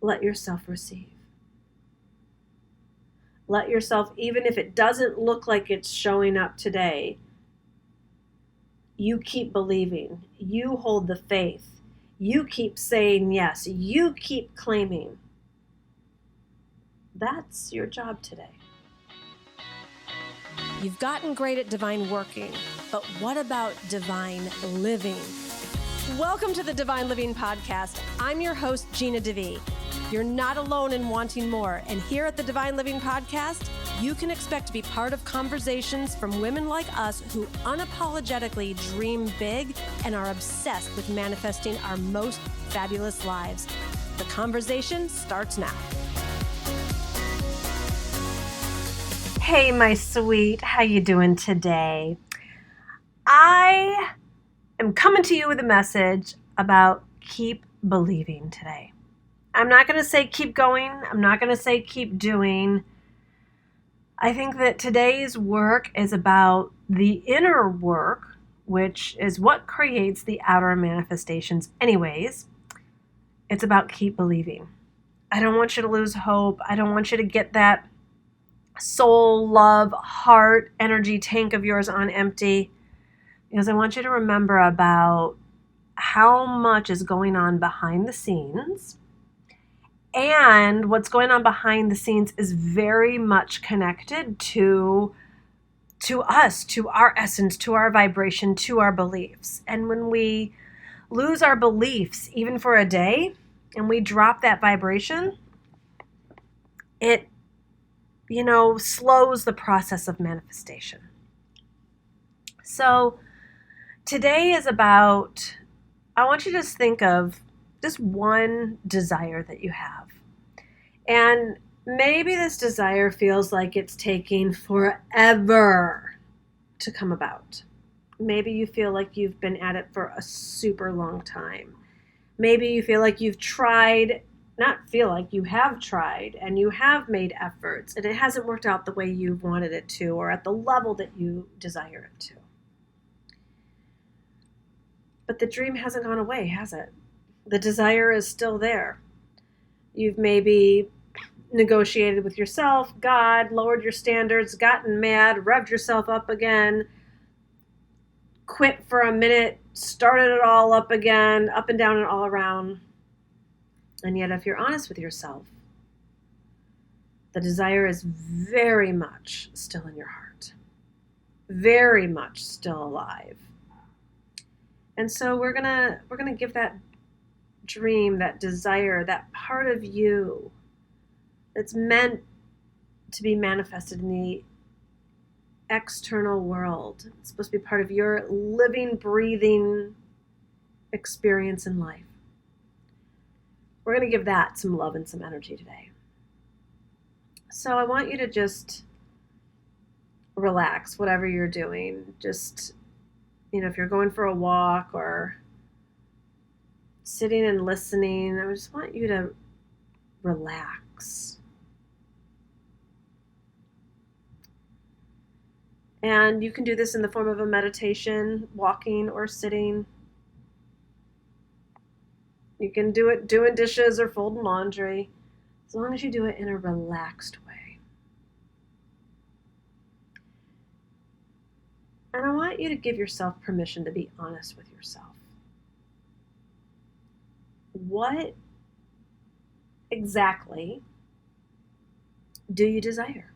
let yourself receive. Let yourself, even if it doesn't look like it's showing up today, you keep believing. You hold the faith. You keep saying yes. You keep claiming. That's your job today. You've gotten great at divine working, but what about divine living? Welcome to the Divine Living Podcast. I'm your host, Gina DeVee. You're not alone in wanting more, and here at the Divine Living Podcast, you can expect to be part of conversations from women like us who unapologetically dream big and are obsessed with manifesting our most fabulous lives. The conversation starts now. Hey, my sweet, how you doing today? I am coming to you with a message about keep believing today. I'm not going to say keep going. I'm not going to say keep doing. I think that today's work is about the inner work, which is what creates the outer manifestations anyways. It's about keep believing. I don't want you to lose hope. I don't want you to get that soul, love, heart, energy tank of yours on empty, because I want you to remember about how much is going on behind the scenes. And what's going on behind the scenes is very much connected to us, to our essence, to our vibration, to our beliefs. And when we lose our beliefs, even for a day, and we drop that vibration, it, slows the process of manifestation. So today is about, I want you to just think of just one desire that you have. And maybe this desire feels like it's taking forever to come about. Maybe you feel like you've been at it for a super long time. Maybe you feel like you've tried, not feel like you have tried, and you have made efforts, and it hasn't worked out the way you've wanted it to, or at the level that you desire it to. But the dream hasn't gone away, has it? The desire is still there. You've maybe negotiated with yourself, God, lowered your standards, gotten mad, revved yourself up again, quit for a minute, started it all up again, up and down and all around. And yet, if you're honest with yourself, the desire is very much still in your heart, very much still alive. And so we're gonna give that dream, that desire, that part of you that's meant to be manifested in the external world. It's supposed to be part of your living, breathing experience in life. We're going to give that some love and some energy today. So I want you to just relax, whatever you're doing. Just, if you're going for a walk or sitting and listening, I just want you to relax. And you can do this in the form of a meditation, walking or sitting. You can do it doing dishes or folding laundry, as long as you do it in a relaxed way. And I want you to give yourself permission to be honest with yourself. What exactly do you desire?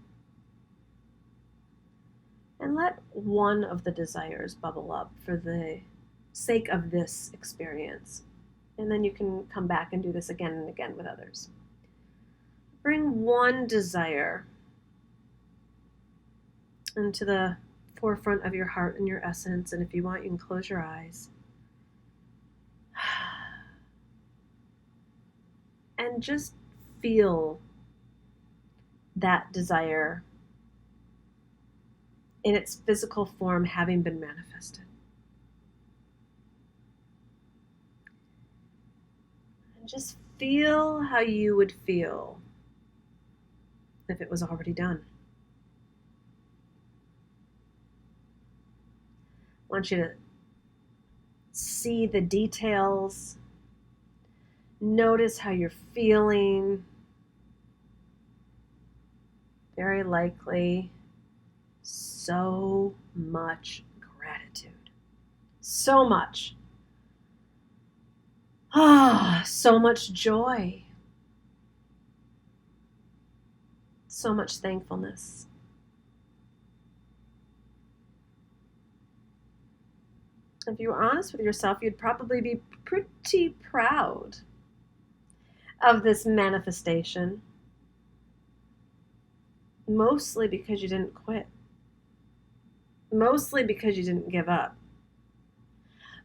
And let one of the desires bubble up for the sake of this experience. And then you can come back and do this again and again with others. Bring one desire into the forefront of your heart and your essence. And if you want, you can close your eyes. And just feel that desire in its physical form having been manifested. And just feel how you would feel if it was already done. I want you to see the details. Notice how you're feeling. Very likely, so much gratitude. So much. So much joy. So much thankfulness. If you were honest with yourself, you'd probably be pretty proud of this manifestation. Mostly because you didn't quit. Mostly because you didn't give up.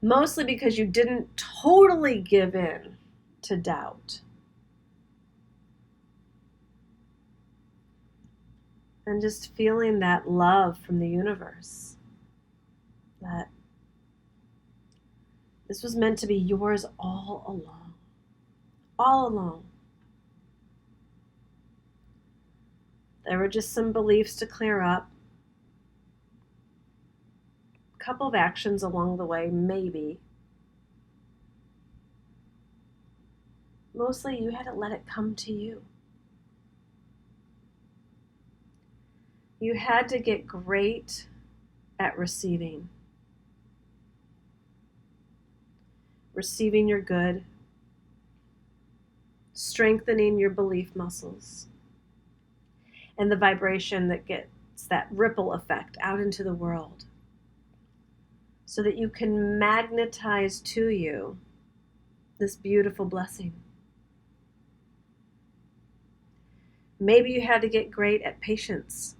Mostly because you didn't totally give in to doubt. And just feeling that love from the universe. That this was meant to be yours all along. All along. There were just some beliefs to clear up. A couple of actions along the way, maybe. Mostly you had to let it come to you. You had to get great at receiving. Receiving your good. Strengthening your belief muscles. And the vibration that gets that ripple effect out into the world. So that you can magnetize to you this beautiful blessing. Maybe you had to get great at patience.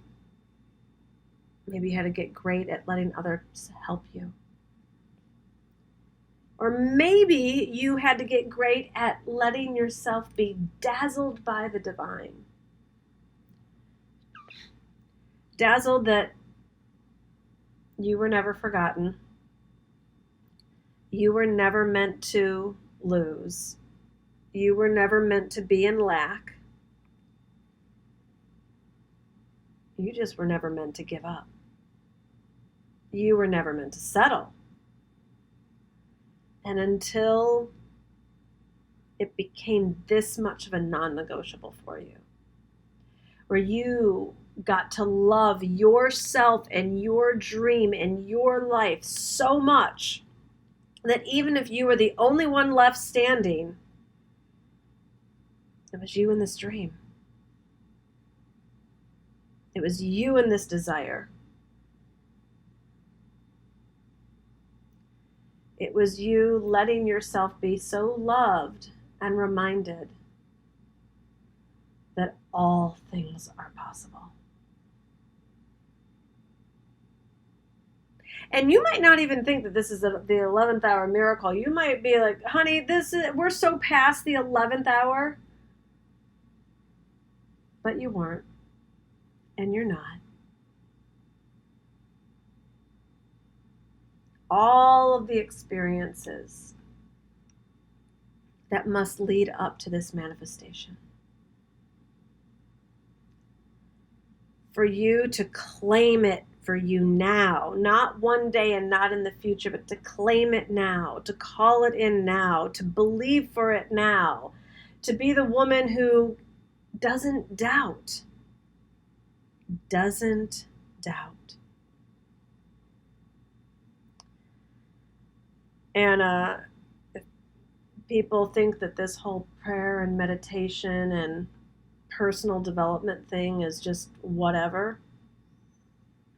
Maybe you had to get great at letting others help you. Or maybe you had to get great at letting yourself be dazzled by the divine. Dazzled that you were never forgotten. You were never meant to lose. You were never meant to be in lack. You just were never meant to give up. You were never meant to settle. And until it became this much of a non-negotiable for you, where you got to love yourself and your dream and your life so much that even if you were the only one left standing, it was you in this dream. It was you in this desire. It was you letting yourself be so loved and reminded that all things are possible. And you might not even think that this is the 11th hour miracle. You might be like, honey, we're so past the 11th hour. But you weren't. And you're not. All of the experiences that must lead up to this manifestation. For you to claim it for you now, not one day and not in the future, but to claim it now, to call it in now, to believe for it now, to be the woman who doesn't doubt. Doesn't doubt. And if people think that this whole prayer and meditation and personal development thing is just whatever,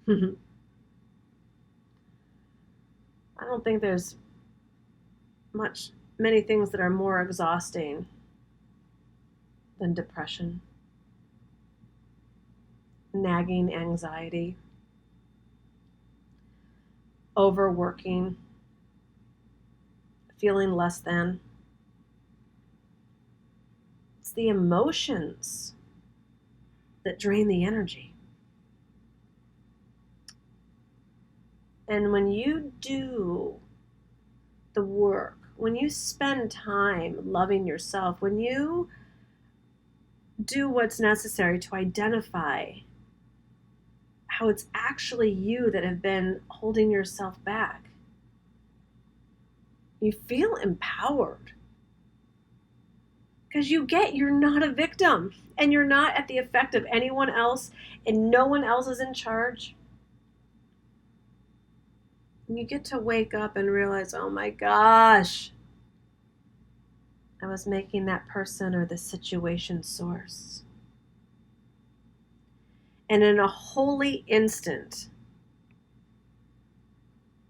I don't think there's many things that are more exhausting than depression, nagging anxiety, overworking, feeling less than. It's the emotions that drain the energy. And when you do the work, when you spend time loving yourself, when you do what's necessary to identify how it's actually you that have been holding yourself back, you feel empowered. Because you're not a victim, and you're not at the effect of anyone else, and no one else is in charge. And you get to wake up and realize, oh my gosh, I was making that person or the situation source. And in a holy instant,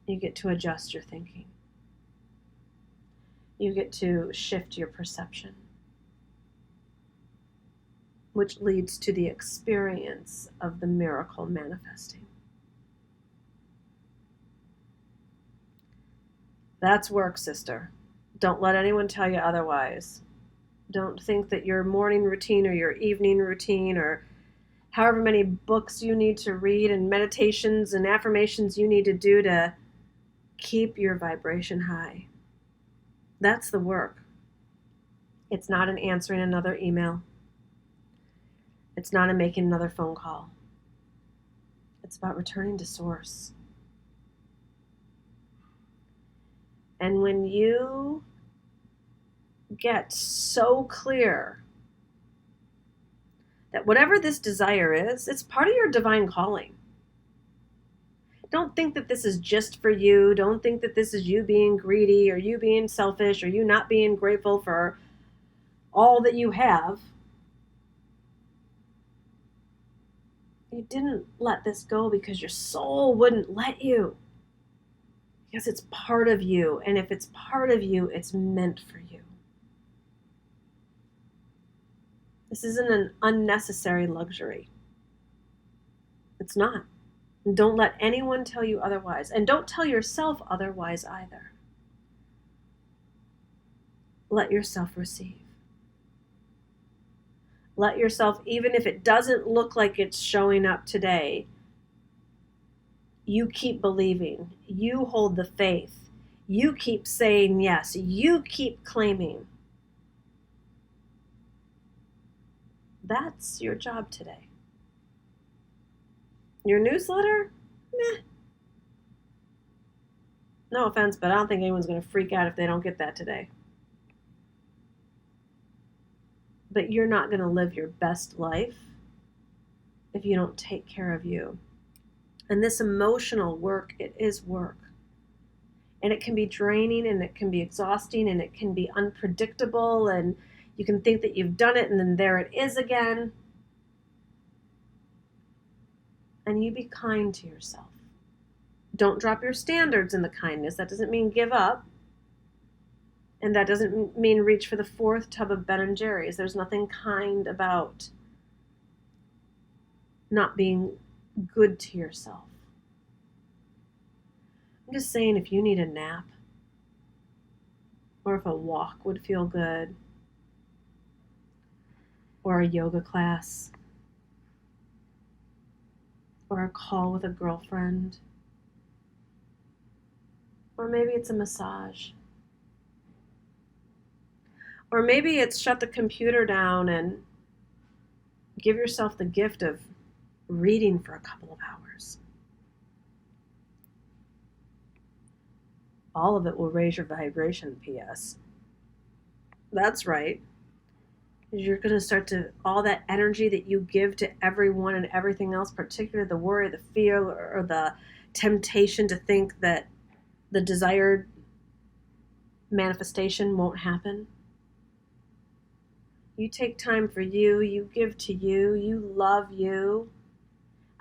you get to adjust your thinking. You get to shift your perception, which leads to the experience of the miracle manifesting. That's work, sister. Don't let anyone tell you otherwise. Don't think that your morning routine or your evening routine or however many books you need to read and meditations and affirmations you need to do to keep your vibration high. That's the work. It's not in answering another email. It's not in making another phone call. It's about returning to source. And when you get so clear that whatever this desire is, it's part of your divine calling. Don't think that this is just for you. Don't think that this is you being greedy or you being selfish or you not being grateful for all that you have. You didn't let this go because your soul wouldn't let you. Because it's part of you. And if it's part of you, it's meant for you. This isn't an unnecessary luxury. It's not. And don't let anyone tell you otherwise. And don't tell yourself otherwise either. Let yourself receive. Let yourself, even if it doesn't look like it's showing up today, you keep believing. You hold the faith. You keep saying yes. You keep claiming. That's your job today. Your newsletter? Meh. No offense, but I don't think anyone's going to freak out if they don't get that today. But you're not going to live your best life if you don't take care of you. And this emotional work, it is work. And it can be draining and it can be exhausting and it can be unpredictable and you can think that you've done it and then there it is again. And you be kind to yourself. Don't drop your standards in the kindness. That doesn't mean give up. And that doesn't mean reach for the fourth tub of Ben & Jerry's. There's nothing kind about not being good to yourself. I'm just saying if you need a nap, or if a walk would feel good, or a yoga class, or a call with a girlfriend, or maybe it's a massage, or maybe it's shut the computer down and give yourself the gift of reading for a couple of hours. All of it will raise your vibration, P.S. That's right. You're going to start to, all that energy that you give to everyone and everything else, particularly the worry, the fear, or the temptation to think that the desired manifestation won't happen. You take time for you, you give to you, you love you.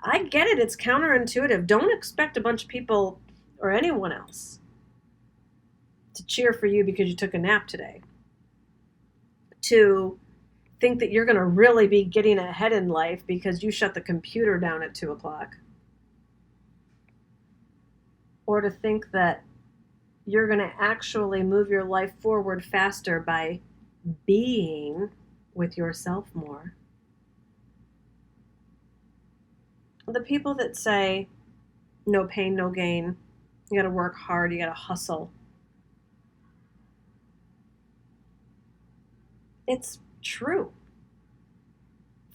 I get it, it's counterintuitive. Don't expect a bunch of people or anyone else to cheer for you because you took a nap today. To think that you're going to really be getting ahead in life because you shut the computer down at 2 o'clock. Or to think that you're going to actually move your life forward faster by being with yourself more. The people that say, no pain, no gain, you got to work hard, you got to hustle. It's true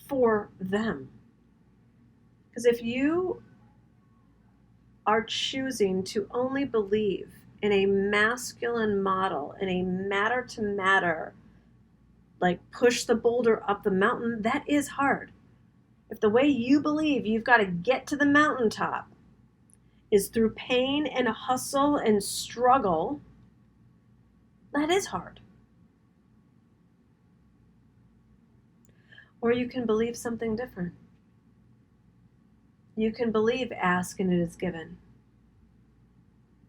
for them. Because if you are choosing to only believe in a masculine model, in a matter to matter like push the boulder up the mountain, that is hard. If the way you believe you've got to get to the mountaintop is through pain and hustle and struggle, that is hard. Or you can believe something different. You can believe ask and it is given.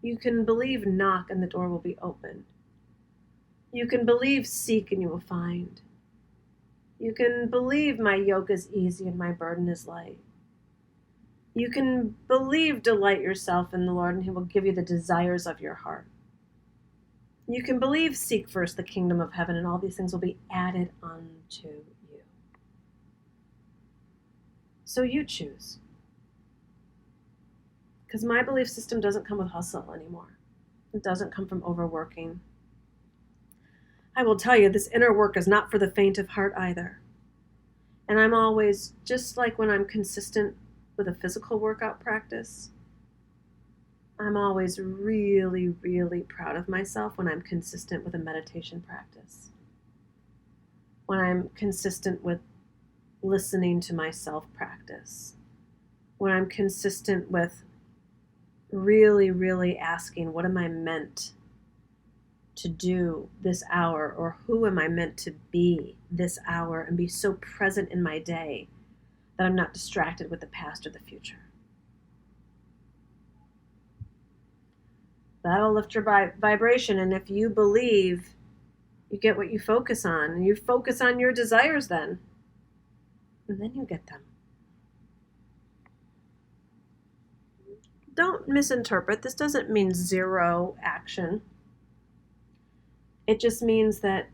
You can believe knock and the door will be opened. You can believe seek and you will find. You can believe my yoke is easy and my burden is light. You can believe delight yourself in the Lord and he will give you the desires of your heart. You can believe seek first the kingdom of heaven and all these things will be added unto you. So you choose. Because my belief system doesn't come with hustle anymore. It doesn't come from overworking. I will tell you, this inner work is not for the faint of heart either. And I'm always, just like when I'm consistent with a physical workout practice, I'm always really, really proud of myself when I'm consistent with a meditation practice. When I'm consistent with listening to myself practice. When I'm consistent with really, really asking, what am I meant to do this hour, or who am I meant to be this hour, and be so present in my day that I'm not distracted with the past or the future. That'll lift your vibration, and if you believe, you get what you focus on, and you focus on your desires then, and then you get them. Don't misinterpret. This doesn't mean zero action. It just means that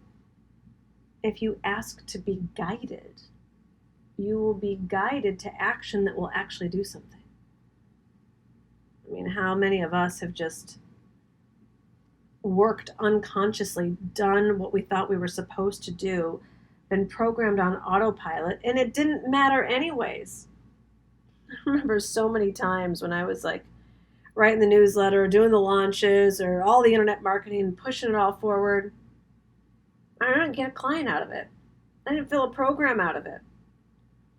if you ask to be guided, you will be guided to action that will actually do something. I mean, how many of us have just worked unconsciously, done what we thought we were supposed to do, been programmed on autopilot, and it didn't matter anyways. I remember so many times when I was like writing the newsletter, doing the launches, or all the internet marketing, pushing it all forward. I didn't get a client out of it. I didn't fill a program out of it.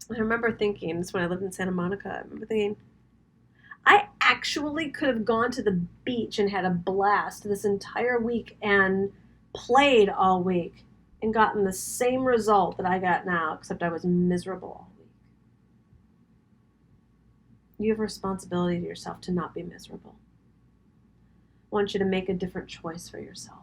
I remember thinking, this is when I lived in Santa Monica, I remember thinking, I actually could have gone to the beach and had a blast this entire week and played all week and gotten the same result that I got now, except I was miserable all week. You have a responsibility to yourself to not be miserable. I want you to make a different choice for yourself.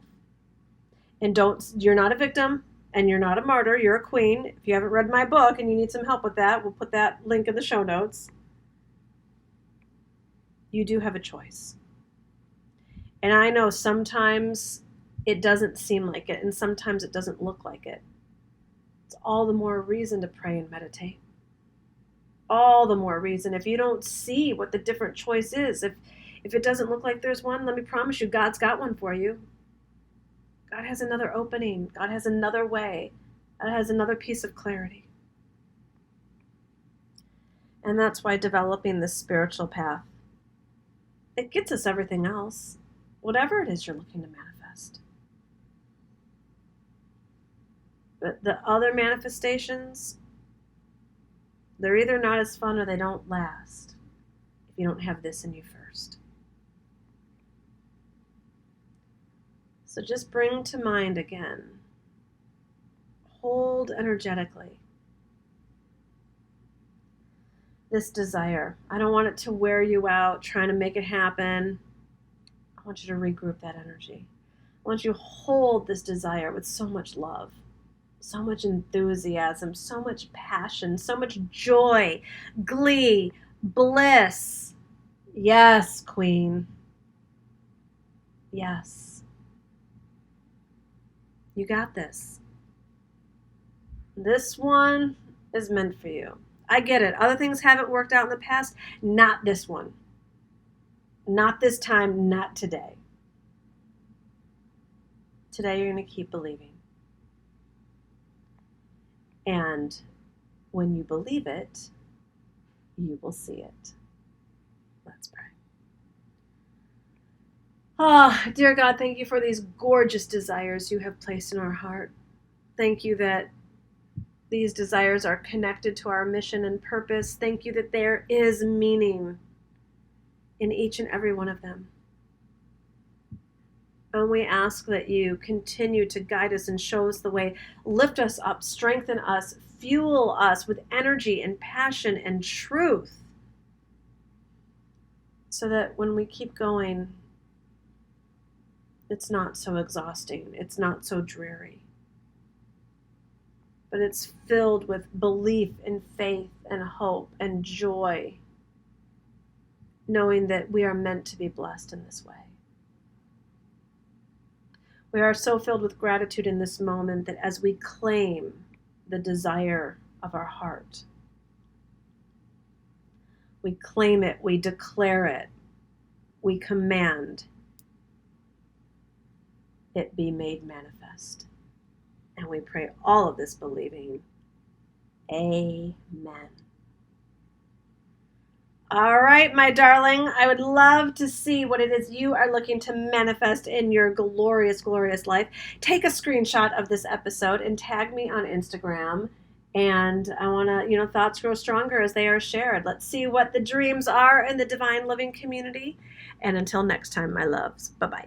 And you're not a victim and you're not a martyr, you're a queen. If you haven't read my book and you need some help with that, we'll put that link in the show notes. You do have a choice. And I know sometimes it doesn't seem like it, and sometimes it doesn't look like it. It's all the more reason to pray and meditate. All the more reason. If you don't see what the different choice is, if it doesn't look like there's one, let me promise you, God's got one for you. God has another opening. God has another way. God has another piece of clarity. And that's why developing this spiritual path, it gets us everything else, whatever it is you're looking to manifest. But the other manifestations, they're either not as fun or they don't last if you don't have this in you first. So just bring to mind again, hold energetically this desire. I don't want it to wear you out trying to make it happen. I want you to regroup that energy. I want you to hold this desire with so much love, so much enthusiasm, so much passion, so much joy, glee, bliss. Yes, Queen. Yes. You got this. This one is meant for you. I get it. Other things haven't worked out in the past. Not this one. Not this time. Not today. Today you're going to keep believing. And when you believe it, you will see it. Let's pray. Oh, dear God, thank you for these gorgeous desires you have placed in our heart. Thank you that these desires are connected to our mission and purpose. Thank you that there is meaning in each and every one of them. And we ask that you continue to guide us and show us the way, lift us up, strengthen us, fuel us with energy and passion and truth, so that when we keep going, it's not so exhausting, it's not so dreary, but it's filled with belief and faith and hope and joy, knowing that we are meant to be blessed in this way. We are so filled with gratitude in this moment that as we claim the desire of our heart, we claim it, we declare it, we command it be made manifest. And we pray all of this believing. Amen. All right, my darling, I would love to see what it is you are looking to manifest in your glorious, glorious life. Take a screenshot of this episode and tag me on Instagram. And I want to, thoughts grow stronger as they are shared. Let's see what the dreams are in the Divine Living community. And until next time, my loves, bye-bye.